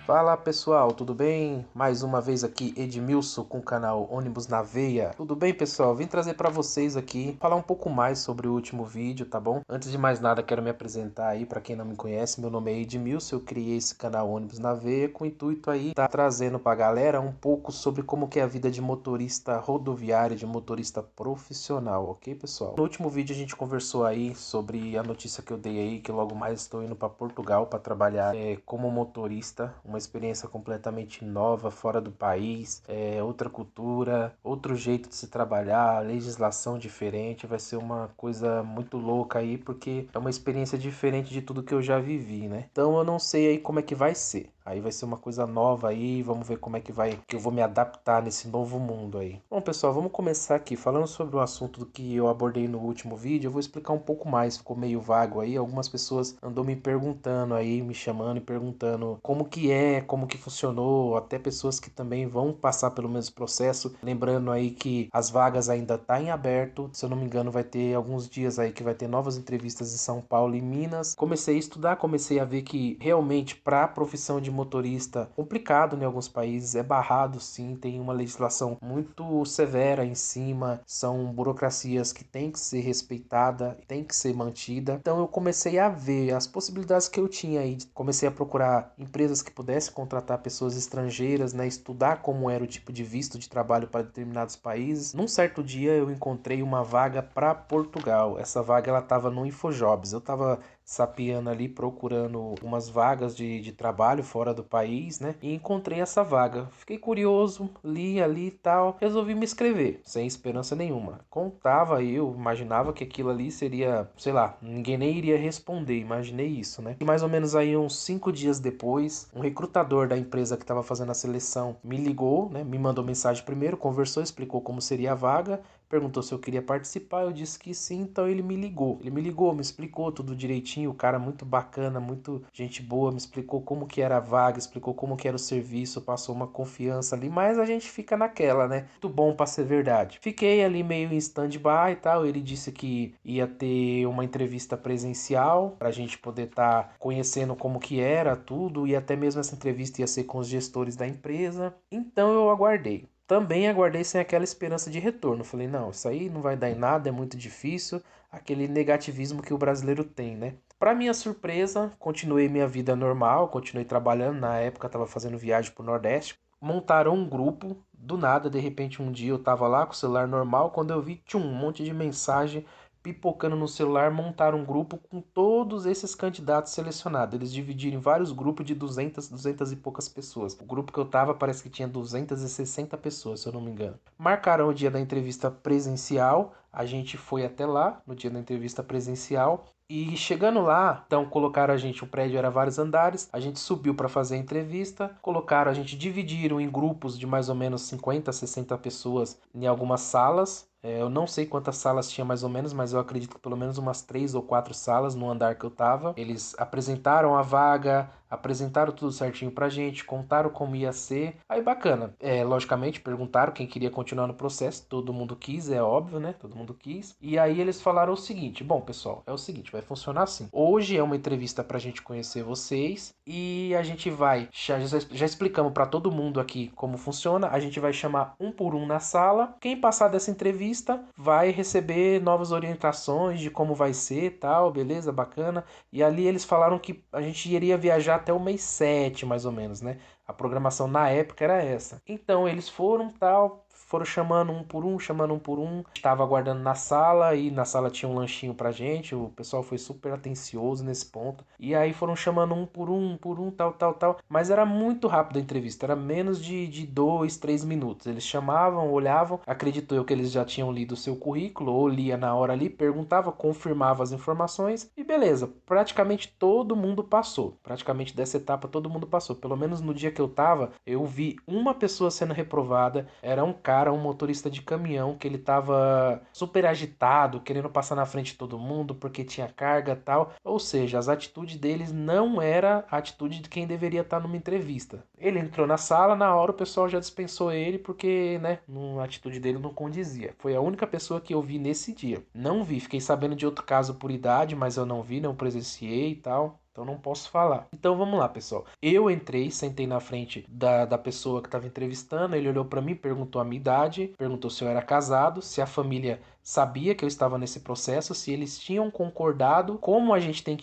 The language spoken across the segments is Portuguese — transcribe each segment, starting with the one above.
Fala pessoal, tudo bem? Mais uma vez aqui Edmilson com o canal Ônibus na Veia. Tudo bem pessoal? Vim trazer para vocês aqui falar um pouco mais sobre o último vídeo, tá bom? Antes de mais nada quero me apresentar aí para quem não me conhece, meu nome é Edmilson, eu criei esse canal Ônibus na Veia com o intuito aí tá trazendo para a galera um pouco sobre como que é a vida de motorista rodoviário, de motorista profissional, ok pessoal? No último vídeo a gente conversou aí sobre a notícia que eu dei aí que logo mais estou indo para Portugal para trabalhar como motorista, uma experiência completamente nova, fora do país, outra cultura, outro jeito de se trabalhar, legislação diferente, vai ser uma coisa muito louca aí, porque é uma experiência diferente de tudo que eu já vivi, né? Então eu não sei aí como é que vai ser. Aí vai ser uma coisa nova aí, vamos ver como é que eu vou me adaptar nesse novo mundo aí. Bom, pessoal, vamos começar aqui falando sobre o assunto do que eu abordei no último vídeo. Eu vou explicar um pouco mais, ficou meio vago aí. Algumas pessoas andou me perguntando aí, me chamando e perguntando como que como que funcionou, até pessoas que também vão passar pelo mesmo processo. Lembrando aí que as vagas ainda tá em aberto, se eu não me engano vai ter alguns dias aí que vai ter novas entrevistas em São Paulo e Minas. Comecei a estudar, comecei a ver que realmente para a profissão de motorista, complicado em alguns países, é barrado sim, tem uma legislação muito severa em cima, são burocracias que tem que ser respeitada, tem que ser mantida. Então eu comecei a ver as possibilidades que eu tinha aí, comecei a procurar empresas que pudessem contratar pessoas estrangeiras, né, estudar como era o tipo de visto de trabalho para determinados países. Num certo dia eu encontrei uma vaga para Portugal. Essa vaga ela estava no InfoJobs. Eu estava sapeando ali, procurando umas vagas de trabalho fora do país, né? E encontrei essa vaga. Fiquei curioso, li ali e tal. Resolvi me inscrever, sem esperança nenhuma. Contava eu, imaginava que aquilo ali seria, sei lá, ninguém nem iria responder, imaginei isso, né? E mais ou menos aí uns 5 dias depois, um recrutador da empresa que estava fazendo a seleção me ligou, né? Me mandou mensagem primeiro, conversou, explicou como seria a vaga, perguntou se eu queria participar, eu disse que sim, então ele me ligou. Ele me ligou, me explicou tudo direitinho, o cara muito bacana, muito gente boa, me explicou como que era a vaga, explicou como que era o serviço, passou uma confiança ali, mas a gente fica naquela, né? Muito bom para ser verdade. Fiquei ali meio em stand-by e tal, ele disse que ia ter uma entrevista presencial pra gente poder estar conhecendo como que era tudo, e até mesmo essa entrevista ia ser com os gestores da empresa. Então eu aguardei. Também aguardei sem aquela esperança de retorno. Falei, não, isso aí não vai dar em nada, é muito difícil. Aquele negativismo que o brasileiro tem, né? Para minha surpresa, continuei minha vida normal, continuei trabalhando. Na época, estava fazendo viagem para o Nordeste. Montaram um grupo, do nada, de repente, um dia eu estava lá com o celular normal. Quando eu vi, tinha um monte de mensagem pipocando no celular, montaram um grupo com todos esses candidatos selecionados. Eles dividiram em vários grupos de 200 e poucas pessoas. O grupo que eu tava parece que tinha 260 pessoas, se eu não me engano. Marcaram o dia da entrevista presencial, a gente foi até lá no dia da entrevista presencial. E chegando lá, então colocaram a gente, o prédio era vários andares, a gente subiu para fazer a entrevista, colocaram a gente, dividiram em grupos de mais ou menos 50, 60 pessoas em algumas salas. Eu não sei quantas salas tinha mais ou menos, mas eu acredito que pelo menos umas 3 ou 4 salas no andar que eu tava. Eles apresentaram a vaga, apresentaram tudo certinho pra gente, contaram como ia ser. Aí bacana. Logicamente perguntaram quem queria continuar no processo. Todo mundo quis, é óbvio, né? Todo mundo quis. E aí eles falaram o seguinte: bom, pessoal, é o seguinte, vai funcionar assim. Hoje é uma entrevista pra gente conhecer vocês e a gente vai. Já explicamos pra todo mundo aqui como funciona. A gente vai chamar um por um na sala. Quem passar dessa entrevista vai receber novas orientações de como vai ser, tal, beleza, bacana. E ali eles falaram que a gente iria viajar até o mês 7, mais ou menos, né? A programação na época era essa. Então eles foram, tal, foram chamando um por um, chamando um por um. Estava aguardando na sala e na sala tinha um lanchinho pra gente. O pessoal foi super atencioso nesse ponto. E aí foram chamando um por um, tal, tal, tal. Mas era muito rápido a entrevista, era menos de 2, 3 minutos. Eles chamavam, olhavam, acredito eu que eles já tinham lido o seu currículo, ou lia na hora ali, perguntava, confirmava as informações e beleza. Praticamente todo mundo passou. Praticamente dessa etapa todo mundo passou. Pelo menos no dia que eu tava, eu vi uma pessoa sendo reprovada. Era um cara, um motorista de caminhão, que ele tava super agitado, querendo passar na frente de todo mundo porque tinha carga e tal. Ou seja, as atitudes deles não era a atitude de quem deveria estar numa entrevista. Ele entrou na sala, na hora o pessoal já dispensou ele porque, né, a atitude dele não condizia. Foi a única pessoa que eu vi nesse dia. Não vi, fiquei sabendo de outro caso por idade, mas eu não vi, não presenciei e tal. Então não posso falar. Então vamos lá, pessoal. Eu entrei, sentei na frente da pessoa que estava entrevistando. Ele olhou para mim, perguntou a minha idade, perguntou se eu era casado, se a família sabia que eu estava nesse processo, se eles tinham concordado, como a gente tem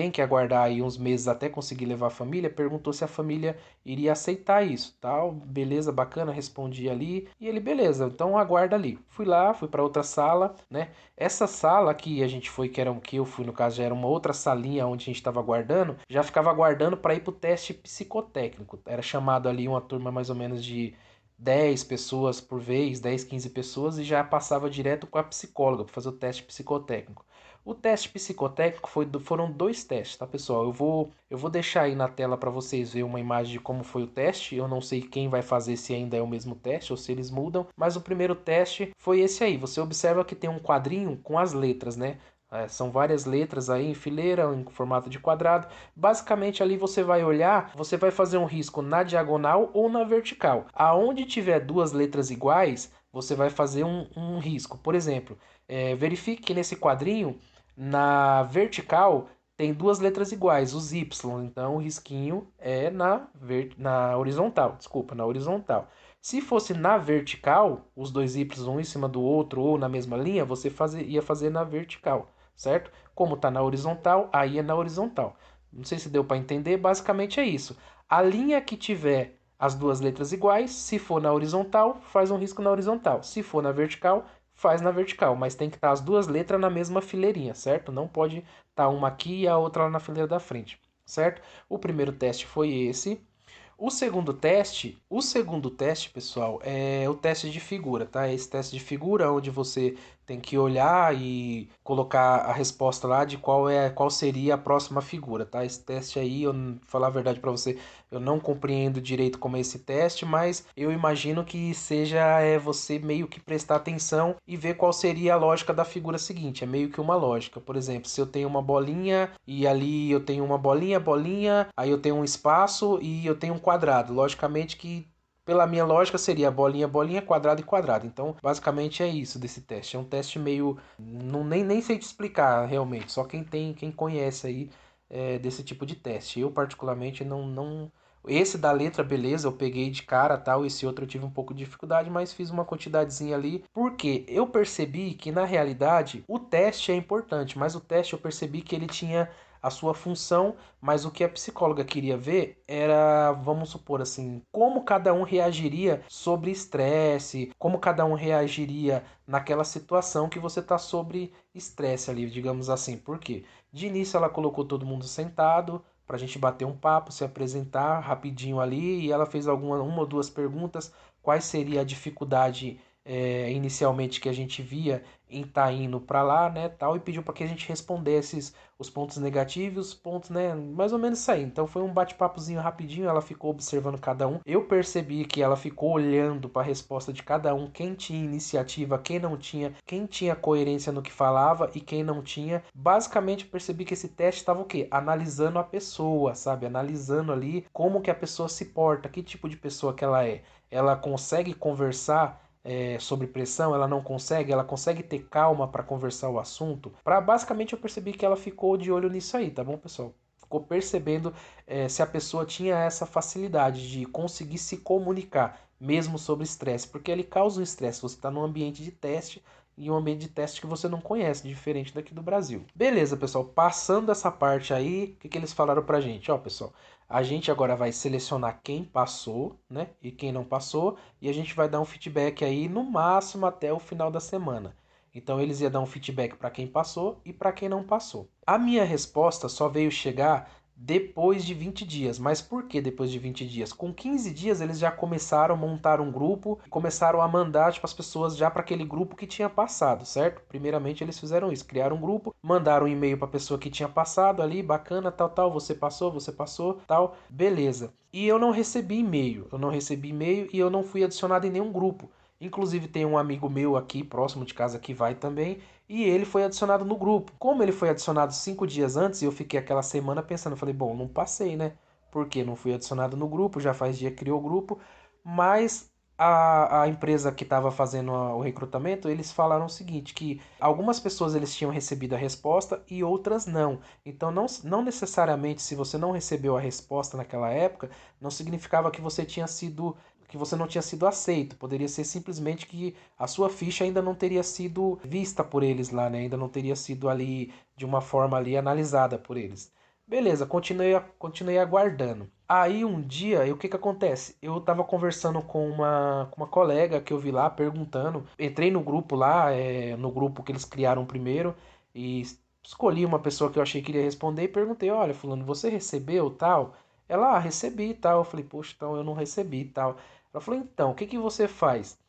que aguardar aí uns meses até conseguir levar a família, perguntou se a família iria aceitar isso, tal, beleza, bacana, respondi ali, e ele, beleza, então aguarda ali. Fui lá, fui para outra sala, né? Essa sala que a gente foi, que eu fui no caso, já era uma outra salinha onde a gente estava aguardando, já ficava aguardando para ir pro teste psicotécnico. Era chamado ali uma turma mais ou menos de 10 pessoas por vez, 10, 15 pessoas, e já passava direto com a psicóloga para fazer o teste psicotécnico. O teste psicotécnico foram 2 testes, tá, pessoal? Eu vou deixar aí na tela para vocês verem uma imagem de como foi o teste. Eu não sei quem vai fazer, se ainda é o mesmo teste ou se eles mudam, mas o primeiro teste foi esse aí. Você observa que tem um quadrinho com as letras, né? São várias letras aí em fileira, em formato de quadrado. Basicamente ali você vai olhar, você vai fazer um risco na diagonal ou na vertical. Aonde tiver 2 letras iguais, você vai fazer um risco. Por exemplo, verifique que nesse quadrinho, na vertical, tem 2 letras iguais, os Y. Então o risquinho é na horizontal. Desculpa, na horizontal. Se fosse na vertical, os 2 Y um em cima do outro ou na mesma linha, você ia fazer na vertical, certo? Como está na horizontal, aí é na horizontal. Não sei se deu para entender, basicamente é isso. A linha que tiver as 2 letras iguais, se for na horizontal, faz um risco na horizontal. Se for na vertical, faz na vertical, mas tem que estar as 2 letras na mesma fileirinha, certo? Não pode estar uma aqui e a outra lá na fileira da frente, certo? O primeiro teste foi esse. O segundo teste, pessoal, é o teste de figura, tá? Esse teste de figura onde você tem que olhar e colocar a resposta lá de qual seria a próxima figura, tá? Esse teste aí, falar a verdade para você, eu não compreendo direito como é esse teste, mas eu imagino que seja você meio que prestar atenção e ver qual seria a lógica da figura seguinte. É meio que uma lógica. Por exemplo, se eu tenho uma bolinha e ali eu tenho uma bolinha, bolinha, aí eu tenho um espaço e eu tenho um quadrado. Logicamente que pela minha lógica seria bolinha, bolinha, quadrado e quadrado. Então, basicamente é isso desse teste. É um teste meio. Não, nem sei te explicar realmente. Só quem conhece aí desse tipo de teste. Eu, particularmente, não. Esse da letra, beleza, eu peguei de cara tal. Esse outro eu tive um pouco de dificuldade, mas fiz uma quantidadezinha ali. Porque eu percebi que, na realidade, o teste é importante, mas o teste eu percebi que ele tinha a sua função, mas o que a psicóloga queria ver era, vamos supor assim, como cada um reagiria sobre estresse, como cada um reagiria naquela situação que você está sobre estresse ali, digamos assim. Por quê? De início ela colocou todo mundo sentado para a gente bater um papo, se apresentar rapidinho ali, e ela fez uma ou duas perguntas, quais seria a dificuldade inicialmente que a gente via em estar indo para lá, né, tal, e pediu para que a gente respondesse os pontos negativos, os pontos, né, mais ou menos isso aí. Então foi um bate-papozinho rapidinho, ela ficou observando cada um. Eu percebi que ela ficou olhando para a resposta de cada um, quem tinha iniciativa, quem não tinha, quem tinha coerência no que falava e quem não tinha. Basicamente eu percebi que esse teste estava o quê? Analisando a pessoa, sabe? Analisando ali como que a pessoa se porta, que tipo de pessoa que ela é. Ela consegue conversar sobre pressão, ela não consegue, ela consegue ter calma para conversar o assunto. Basicamente eu percebi que ela ficou de olho nisso aí, tá bom, pessoal? Ficou percebendo se a pessoa tinha essa facilidade de conseguir se comunicar, mesmo sobre estresse, porque ele causa um estresse. Você está num ambiente de teste e um ambiente de teste que você não conhece, diferente daqui do Brasil. Beleza, pessoal, passando essa parte aí, o que eles falaram pra gente? Ó, pessoal, a gente agora vai selecionar quem passou, né, e quem não passou, e a gente vai dar um feedback aí no máximo até o final da semana. Então eles iam dar um feedback para quem passou e para quem não passou. A minha resposta só veio chegar depois de 20 dias. Mas por que depois de 20 dias? Com 15 dias eles já começaram a montar um grupo, começaram a mandar tipo, as pessoas já para aquele grupo que tinha passado, certo? Primeiramente eles fizeram isso, criaram um grupo, mandaram um e-mail para a pessoa que tinha passado ali, bacana, tal, tal, você passou, tal, beleza. E eu não recebi e-mail, e eu não fui adicionado em nenhum grupo. Inclusive tem um amigo meu aqui, próximo de casa, que vai também, e ele foi adicionado no grupo. Como ele foi adicionado 5 dias antes, e eu fiquei aquela semana pensando, falei, bom, não passei, né? Porque não fui adicionado no grupo, já faz dia que criou o grupo, mas A empresa que estava fazendo o recrutamento, eles falaram o seguinte, que algumas pessoas eles tinham recebido a resposta e outras não. Então, não necessariamente, se você não recebeu a resposta naquela época, não significava que você não tinha sido aceito. Poderia ser simplesmente que a sua ficha ainda não teria sido vista por eles lá, né? Ainda não teria sido ali de uma forma ali analisada por eles. Beleza, continuei aguardando. Aí um dia, o que que acontece? Eu tava conversando com uma colega que eu vi lá perguntando. Entrei no grupo lá, no grupo que eles criaram primeiro, e escolhi uma pessoa que eu achei que iria responder e perguntei: Olha, Fulano, você recebeu tal? Ela, recebi tal. Eu falei: Poxa, então eu não recebi tal. Ela falou: Então, o que que você faz?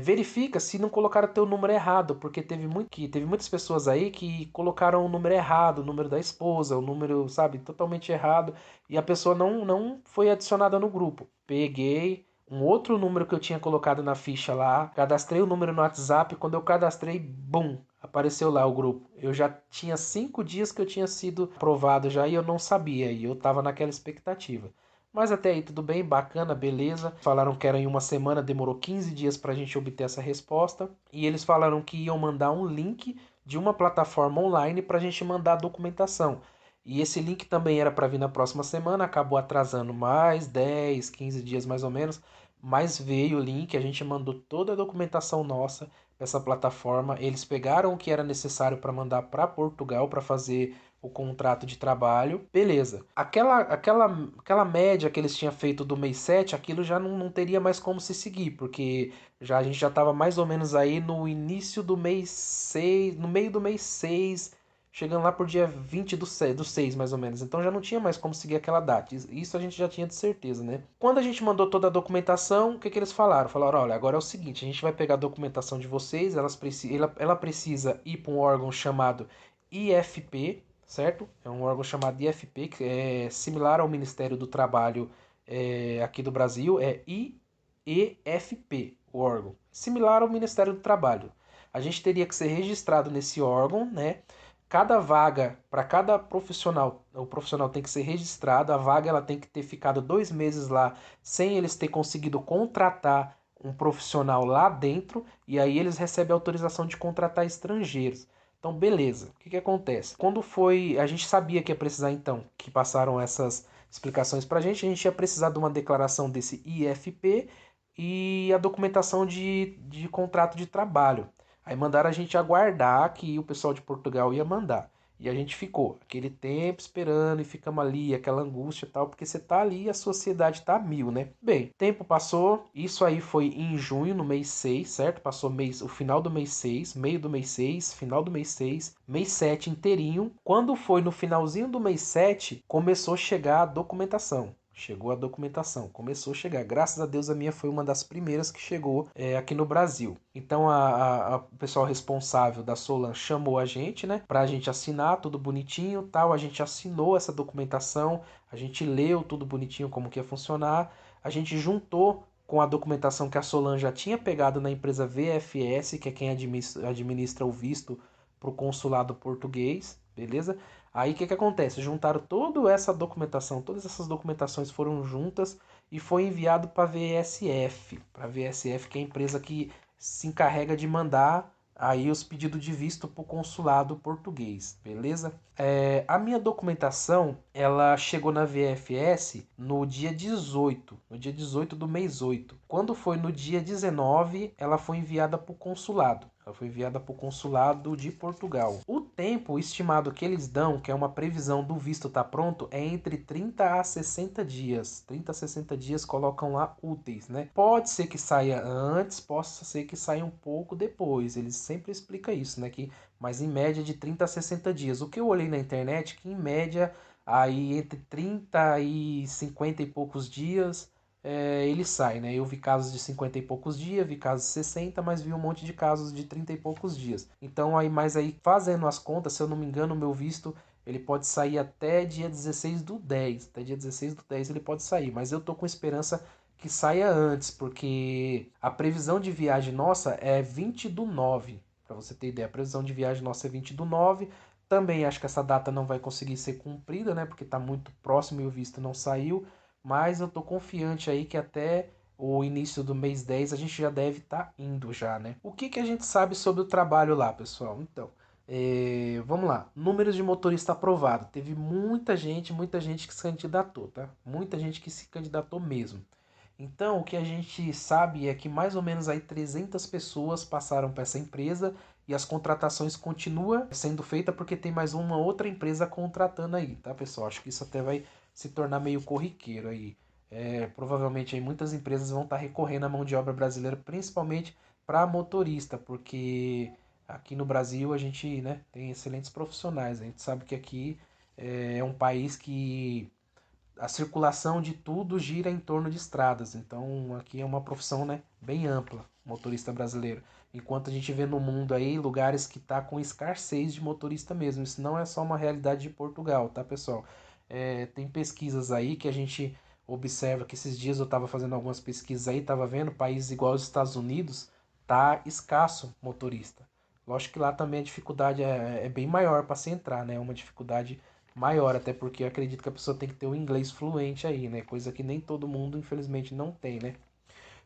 Verifica se não colocaram teu número errado, porque teve muitas pessoas aí que colocaram o número errado, o número da esposa, o número, sabe, totalmente errado, e a pessoa não foi adicionada no grupo. Peguei um outro número que eu tinha colocado na ficha lá, cadastrei o número no WhatsApp, quando eu cadastrei, bum, apareceu lá o grupo. Eu já tinha 5 dias que eu tinha sido aprovado já e eu não sabia, e eu tava naquela expectativa. Mas até aí tudo bem, bacana, beleza. Falaram que era em uma semana, demorou 15 dias para a gente obter essa resposta. E eles falaram que iam mandar um link de uma plataforma online para a gente mandar a documentação. E esse link também era para vir na próxima semana, acabou atrasando mais 10, 15 dias mais ou menos. Mas veio o link, a gente mandou toda a documentação nossa para essa plataforma. Eles pegaram o que era necessário para mandar para Portugal para fazer o contrato de trabalho, beleza. Aquela média que eles tinham feito do mês 7, aquilo já não teria mais como se seguir, porque a gente já estava mais ou menos aí no início do mês 6, no meio do mês 6, chegando lá por dia 20 do 6 mais ou menos. Então já não tinha mais como seguir aquela data. Isso a gente já tinha de certeza, né? Quando a gente mandou toda a documentação, o que que eles falaram? Falaram: olha, agora é o seguinte, a gente vai pegar a documentação de vocês, ela precisa ir para um órgão chamado IFP, certo? É um órgão chamado IFP, que é similar ao Ministério do Trabalho aqui do Brasil, é IEFP, o órgão. Similar ao Ministério do Trabalho. A gente teria que ser registrado nesse órgão, né? Cada vaga, para cada profissional, o profissional tem que ser registrado, a vaga ela tem que ter ficado 2 meses lá sem eles ter conseguido contratar um profissional lá dentro, e aí eles recebem autorização de contratar estrangeiros. Então, beleza. O que que acontece? Quando foi. A gente sabia que ia precisar, então, que passaram essas explicações pra gente ia precisar de uma declaração desse IFP e a documentação de contrato de trabalho. Aí mandaram a gente aguardar que o pessoal de Portugal ia mandar. E a gente ficou aquele tempo esperando e ficamos ali, aquela angústia e tal, porque você tá ali e a sociedade tá a mil, né? Bem, tempo passou, isso aí foi em junho, no mês 6, certo? Passou o final do mês 6, meio do mês 6, final do mês 6, mês 7 inteirinho. Quando foi no finalzinho do mês 7, começou a chegar a documentação. Chegou a documentação, começou a chegar. Graças a Deus a minha foi uma das primeiras que chegou aqui no Brasil. Então o pessoal responsável da Solan chamou a gente, né, pra gente assinar tudo bonitinho, tal. A gente assinou essa documentação, a gente leu tudo bonitinho como que ia funcionar. A gente juntou com a documentação que a Solan já tinha pegado na empresa VFS, que é quem administra o visto para o consulado português, beleza? Aí o que que acontece? Juntaram toda essa documentação, todas essas documentações foram juntas e foi enviado para a VSF, que é a empresa que se encarrega de mandar aí os pedidos de visto para o consulado português, beleza? A minha documentação, ela chegou na VFS no dia 18 do mês 8. Quando foi no dia 19, ela foi enviada para o consulado. Ela foi enviada para o consulado de Portugal. O tempo estimado que eles dão, que é uma previsão do visto estar pronto, é entre 30 a 60 dias. 30 a 60 dias colocam lá úteis, né? Pode ser que saia antes, possa ser que saia um pouco depois. Eles sempre explicam isso, né? Mas em média de 30 a 60 dias. O que eu olhei na internet, que em média aí entre 30 e 50 e poucos dias ele sai, né? Eu vi casos de 50 e poucos dias, vi casos de 60, mas vi um monte de casos de 30 e poucos dias. Então aí fazendo as contas, se eu não me engano, o meu visto ele pode sair até dia 16 do 10. Até dia 16 do 10 ele pode sair, mas eu tô com esperança que saia antes, porque a previsão de viagem nossa é 20 do 9. Para você ter ideia, a previsão de viagem nossa é 20 do 9. Também acho que essa data não vai conseguir ser cumprida, né? Porque está muito próximo e o visto não saiu. Mas eu tô confiante aí que até o início do mês 10 a gente já deve estar indo já, né? O que que a gente sabe sobre o trabalho lá, pessoal? Então, vamos lá. Números de motorista aprovado. Teve muita gente que se candidatou, tá? Muita gente que se candidatou mesmo. Então, o que a gente sabe é que mais ou menos aí 300 pessoas passaram para essa empresa e as contratações continuam sendo feitas porque tem mais uma outra empresa contratando aí, tá, pessoal? Acho que isso até vai se tornar meio corriqueiro aí. Provavelmente aí muitas empresas vão estar recorrendo à mão de obra brasileira, principalmente para motorista, porque aqui no Brasil a gente, né, tem excelentes profissionais. A gente sabe que aqui é um país que a circulação de tudo gira em torno de estradas. Então aqui é uma profissão, né, bem ampla, motorista brasileiro. Enquanto a gente vê no mundo aí lugares que tá com escassez de motorista mesmo. Isso não é só uma realidade de Portugal, tá, pessoal? Tem pesquisas aí que a gente observa que esses dias eu estava fazendo algumas pesquisas aí, estava vendo países igual os Estados Unidos, tá escasso motorista. Lógico que lá também a dificuldade é bem maior para se entrar, né? É uma dificuldade maior, até porque eu acredito que a pessoa tem que ter um inglês fluente aí, né? Coisa que nem todo mundo, infelizmente, não tem, né?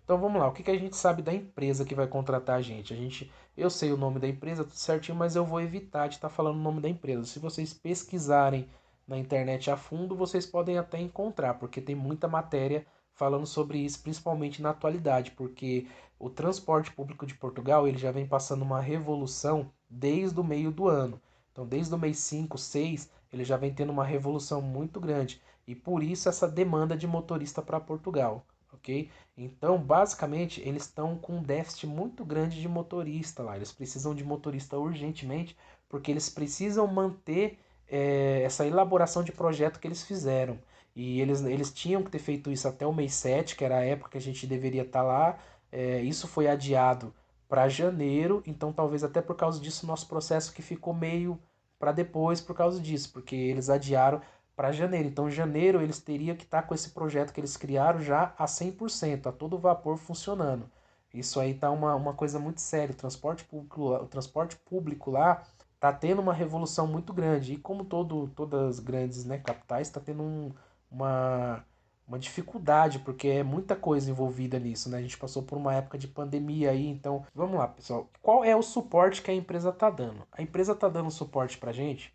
Então vamos lá, o que que a gente sabe da empresa que vai contratar a gente? Eu sei o nome da empresa, tudo certinho, mas eu vou evitar de estar falando o nome da empresa. Se vocês pesquisarem na internet a fundo, vocês podem até encontrar, porque tem muita matéria falando sobre isso, principalmente na atualidade, porque o transporte público de Portugal, ele já vem passando uma revolução desde o meio do ano. Então, desde o mês 5, 6, ele já vem tendo uma revolução muito grande. E por isso essa demanda de motorista para Portugal, ok? Então, basicamente, eles estão com um déficit muito grande de motorista lá. Eles precisam de motorista urgentemente, porque eles precisam manter essa elaboração de projeto que eles fizeram. E eles tinham que ter feito isso até o mês 7, que era a época que a gente deveria estar lá. Isso foi adiado para janeiro, então talvez até por causa disso nosso processo que ficou meio para depois por causa disso, porque eles adiaram para janeiro. Então, janeiro eles teriam que estar com esse projeto que eles criaram já a 100%, a todo vapor funcionando. Isso aí tá uma coisa muito séria. O transporte público lá tá tendo uma revolução muito grande. E como todas as grandes, né, capitais, está tendo uma, uma dificuldade, porque é muita coisa envolvida nisso, né? A gente passou por uma época de pandemia aí, então vamos lá, pessoal. Qual é o suporte que a empresa tá dando? A empresa tá dando suporte pra gente.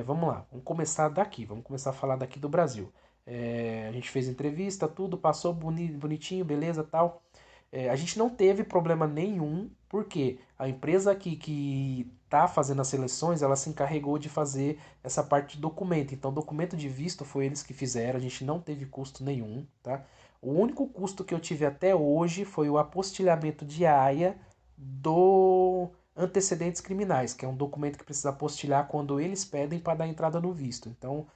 Vamos lá, vamos começar daqui, vamos começar a falar daqui do Brasil. A gente fez entrevista, tudo, passou bonitinho, beleza, tal. A gente não teve problema nenhum, porque a empresa aqui que está fazendo as seleções, ela se encarregou de fazer essa parte de documento. Então, documento de visto foi eles que fizeram, a gente não teve custo nenhum, tá? O único custo que eu tive até hoje foi o apostilhamento de AIA do antecedentes criminais, que é um documento que precisa apostilhar quando eles pedem para dar entrada no visto. Então,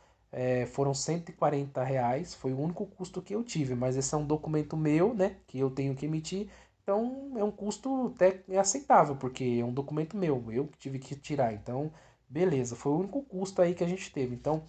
foram R$ 140, foi o único custo que eu tive, mas esse é um documento meu, né, que eu tenho que emitir, então é um custo até aceitável, porque é um documento meu, eu que tive que tirar, então beleza, foi o único custo aí que a gente teve. Então,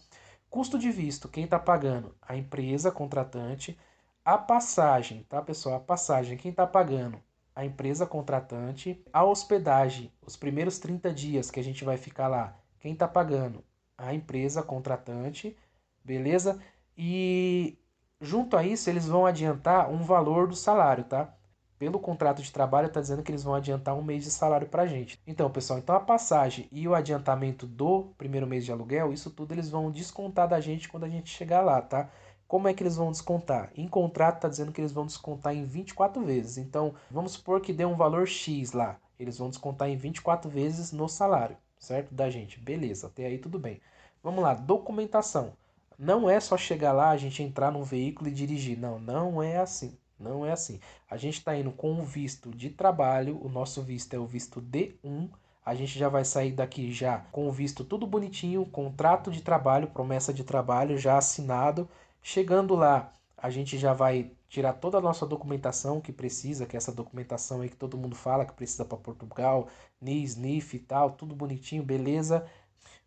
custo de visto, quem está pagando? A empresa contratante. A passagem, tá, pessoal? A passagem, quem está pagando? A empresa contratante. A hospedagem, os primeiros 30 dias que a gente vai ficar lá, quem está pagando? A empresa contratante, beleza? E junto a isso, eles vão adiantar um valor do salário, tá? Pelo contrato de trabalho, está dizendo que eles vão adiantar um mês de salário para a gente. Então, pessoal, então a passagem e o adiantamento do primeiro mês de aluguel, isso tudo eles vão descontar da gente quando a gente chegar lá, tá? Como é que eles vão descontar? Em contrato está dizendo que eles vão descontar em 24 vezes. Então, vamos supor que dê um valor X lá. Eles vão descontar em 24 vezes no salário, certo? Da gente. Beleza, até aí tudo bem. Vamos lá, documentação. Não é só chegar lá, a gente entrar num veículo e dirigir. Não, não é assim. Não é assim. A gente está indo com um visto de trabalho, o nosso visto é o visto D1. A gente já vai sair daqui já com o visto tudo bonitinho, contrato de trabalho, promessa de trabalho já assinado. Chegando lá, a gente já vai tirar toda a nossa documentação que precisa, que é essa documentação aí que todo mundo fala que precisa para Portugal, NIS, NIF e tal, tudo bonitinho, beleza.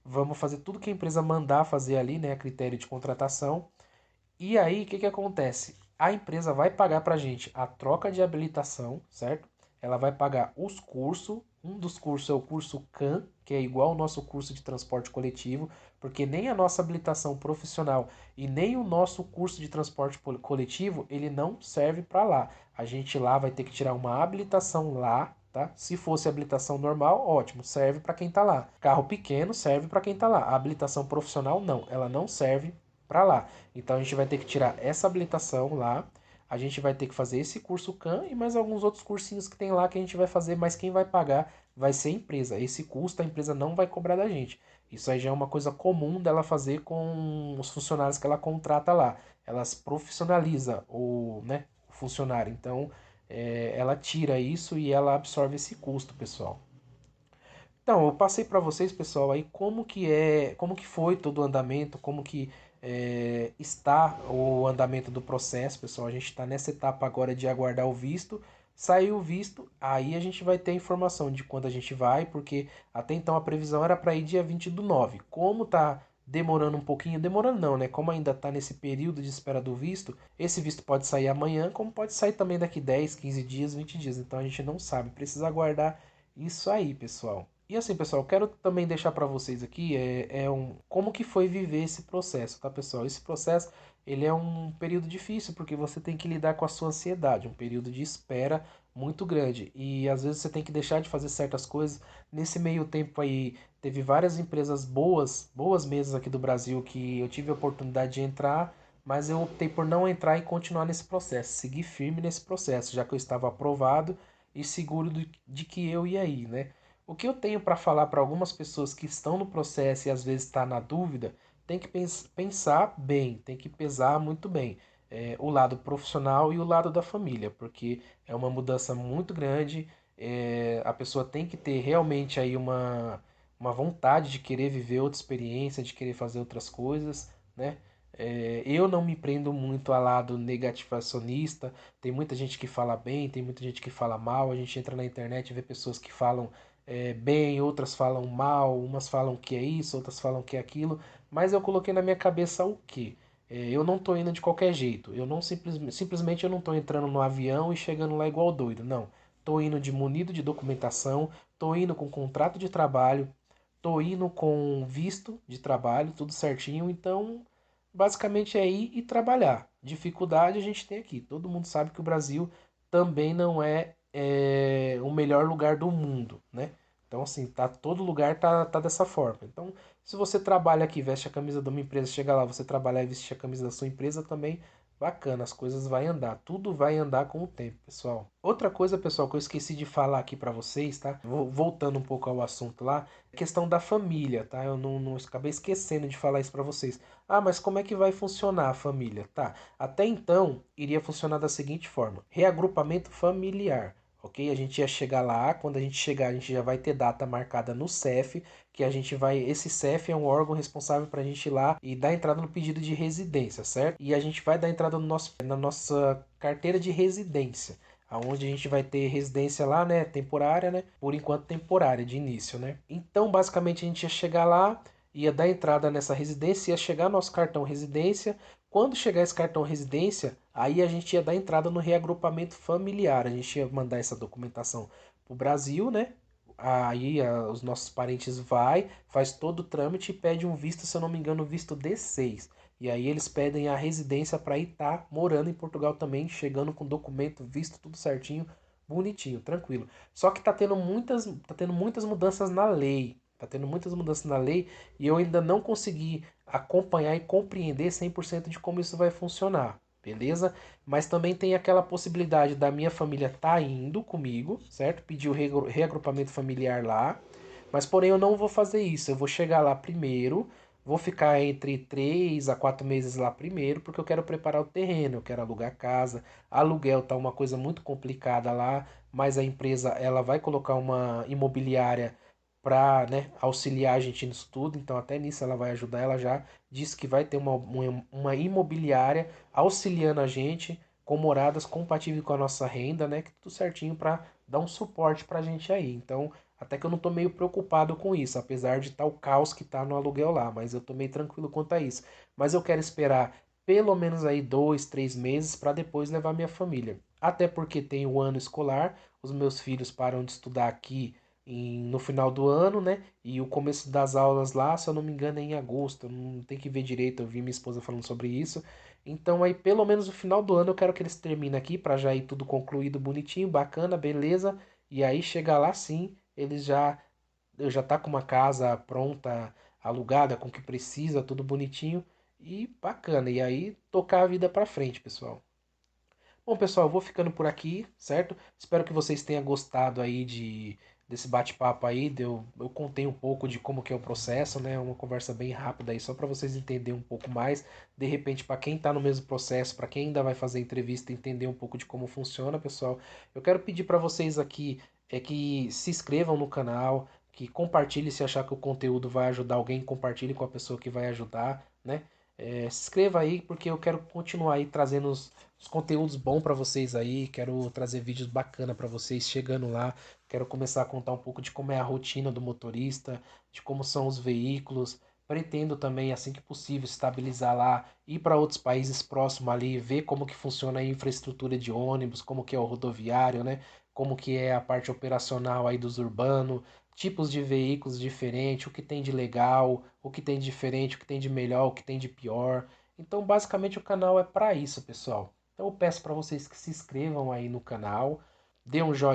Vamos fazer tudo que a empresa mandar fazer ali, né, a critério de contratação. E aí, o que que acontece? A empresa vai pagar para a gente a troca de habilitação, certo? Ela vai pagar os cursos, Um dos cursos é o curso CAN, que é igual ao nosso curso de transporte coletivo, porque nem a nossa habilitação profissional e nem o nosso curso de transporte coletivo, ele não serve para lá. A gente lá vai ter que tirar uma habilitação lá, tá? Se fosse habilitação normal, ótimo, serve para quem está lá. Carro pequeno serve para quem está lá. A habilitação profissional não, ela não serve para lá. Então a gente vai ter que tirar essa habilitação lá. A gente vai ter que fazer esse curso CAN e mais alguns outros cursinhos que tem lá que a gente vai fazer, mas quem vai pagar vai ser a empresa. Esse custo a empresa não vai cobrar da gente. Isso aí já é uma coisa comum dela fazer com os funcionários que ela contrata lá. Elas profissionaliza o funcionário. Então, ela tira isso e ela absorve esse custo, pessoal. Então, eu passei para vocês, pessoal, aí como que foi todo o andamento, como que está o andamento do processo, pessoal. A gente está nessa etapa agora de aguardar o visto. Saiu o visto, aí a gente vai ter a informação de quando a gente vai, porque até então a previsão era para ir dia 20 do 9. Como tá demorando um pouquinho, demorando não, né? Como ainda está nesse período de espera do visto, esse visto pode sair amanhã, como pode sair também daqui 10, 15 dias, 20 dias. Então a gente não sabe, precisa aguardar isso aí, pessoal. E assim, pessoal, eu quero também deixar para vocês aqui como que foi viver esse processo, tá, pessoal? Esse processo, ele é um período difícil porque você tem que lidar com a sua ansiedade, um período de espera muito grande. E às vezes você tem que deixar de fazer certas coisas. Nesse meio tempo aí, teve várias empresas boas mesas aqui do Brasil que eu tive a oportunidade de entrar, mas eu optei por não entrar e continuar nesse processo, seguir firme nesse processo, já que eu estava aprovado e seguro de que eu ia ir, né? O que eu tenho para falar para algumas pessoas que estão no processo e às vezes está na dúvida, tem que pensar bem, tem que pesar muito bem o lado profissional e o lado da família, porque é uma mudança muito grande. A pessoa tem que ter realmente aí uma vontade de querer viver outra experiência, de querer fazer outras coisas, né? Eu não me prendo muito ao lado negativacionista. Tem muita gente que fala bem, tem muita gente que fala mal. A gente entra na internet e vê pessoas que falam bem, outras falam mal, umas falam que é isso, outras falam que é aquilo, mas eu coloquei na minha cabeça o quê? Eu não tô indo de qualquer jeito, eu não simplesmente eu não tô entrando no avião e chegando lá igual doido, não. Tô indo de munido de documentação, tô indo com contrato de trabalho, tô indo com visto de trabalho, tudo certinho, então basicamente é ir e trabalhar. Dificuldade a gente tem aqui. Todo mundo sabe que o Brasil também não é o melhor lugar do mundo, né? Então, assim, todo lugar tá dessa forma. Então, se você trabalha aqui, veste a camisa de uma empresa, chega lá, você trabalhar e vestir a camisa da sua empresa também, bacana, as coisas vai andar. Tudo vai andar com o tempo, pessoal. Outra coisa, pessoal, que eu esqueci de falar aqui para vocês, tá? Voltando um pouco ao assunto lá, é a questão da família, tá? Eu não acabei esquecendo de falar isso para vocês. Ah, mas como é que vai funcionar a família? Tá. Até então, iria funcionar da seguinte forma: reagrupamento familiar. Ok? A gente ia chegar lá, quando a gente chegar, a gente já vai ter data marcada no CEF, que a gente vai. Esse CEF é um órgão responsável para a gente ir lá e dar entrada no pedido de residência, certo? E a gente vai dar entrada na nossa carteira de residência, aonde a gente vai ter residência lá, né, temporária, né, por enquanto temporária, de início, né. Então, basicamente, a gente ia chegar lá, ia dar entrada nessa residência, ia chegar nosso cartão residência. Quando chegar esse cartão residência, aí a gente ia dar entrada no reagrupamento familiar. A gente ia mandar essa documentação para o Brasil, né? Aí os nossos parentes faz todo o trâmite e pede um visto, se eu não me engano, visto D6. E aí eles pedem a residência para ir estar morando em Portugal também, chegando com documento, visto, tudo certinho, bonitinho, tranquilo. Só que tá tendo muitas mudanças na lei. Tá tendo muitas mudanças na lei e eu ainda não consegui acompanhar e compreender 100% de como isso vai funcionar, beleza? Mas também tem aquela possibilidade da minha família tá indo comigo, certo? Pedir o reagrupamento familiar lá, mas porém eu não vou fazer isso. Eu vou chegar lá primeiro, vou ficar entre 3 a 4 meses lá primeiro, porque eu quero preparar o terreno, eu quero alugar casa. Aluguel tá uma coisa muito complicada lá, mas a empresa ela vai colocar uma imobiliária para, né, auxiliar a gente nisso tudo, então até nisso ela vai ajudar. Ela já disse que vai ter uma imobiliária auxiliando a gente com moradas compatíveis com a nossa renda, né, que tudo certinho para dar um suporte para a gente aí. Então, até que eu não tô meio preocupado com isso, apesar de tal caos que tá no aluguel lá, mas eu tô meio tranquilo quanto a isso. Mas eu quero esperar pelo menos aí 2, 3 meses para depois levar minha família. Até porque tem o ano escolar, os meus filhos param de estudar aqui no final do ano, né? E o começo das aulas lá, se eu não me engano, é em agosto. Não tem que ver direito, eu vi minha esposa falando sobre isso. Então aí, pelo menos no final do ano, eu quero que eles terminem aqui para já ir tudo concluído bonitinho, bacana, beleza. E aí chegar lá sim, eu já tá com uma casa pronta, alugada, com o que precisa, tudo bonitinho e bacana. E aí tocar a vida para frente, pessoal. Bom, pessoal, eu vou ficando por aqui, certo? Espero que vocês tenham gostado aí desse bate-papo aí. Eu contei um pouco de como que é o processo, né? Uma conversa bem rápida aí, só para vocês entenderem um pouco mais. De repente, para quem está no mesmo processo, para quem ainda vai fazer entrevista, entender um pouco de como funciona, pessoal. Eu quero pedir para vocês aqui que se inscrevam no canal, que compartilhe se achar que o conteúdo vai ajudar alguém, compartilhe com a pessoa que vai ajudar, né? Se inscreva aí porque eu quero continuar aí trazendo os conteúdos bons para vocês aí. Quero trazer vídeos bacana para vocês chegando lá. Quero começar a contar um pouco de como é a rotina do motorista, de como são os veículos. Pretendo também, assim que possível, estabilizar lá, ir para outros países próximos ali, ver como que funciona a infraestrutura de ônibus, como que é o rodoviário, né? Como que é a parte operacional aí dos urbanos, tipos de veículos diferentes, o que tem de legal, o que tem de diferente, o que tem de melhor, o que tem de pior. Então, basicamente, o canal é para isso, pessoal. Então eu peço para vocês que se inscrevam aí no canal, dê um joinha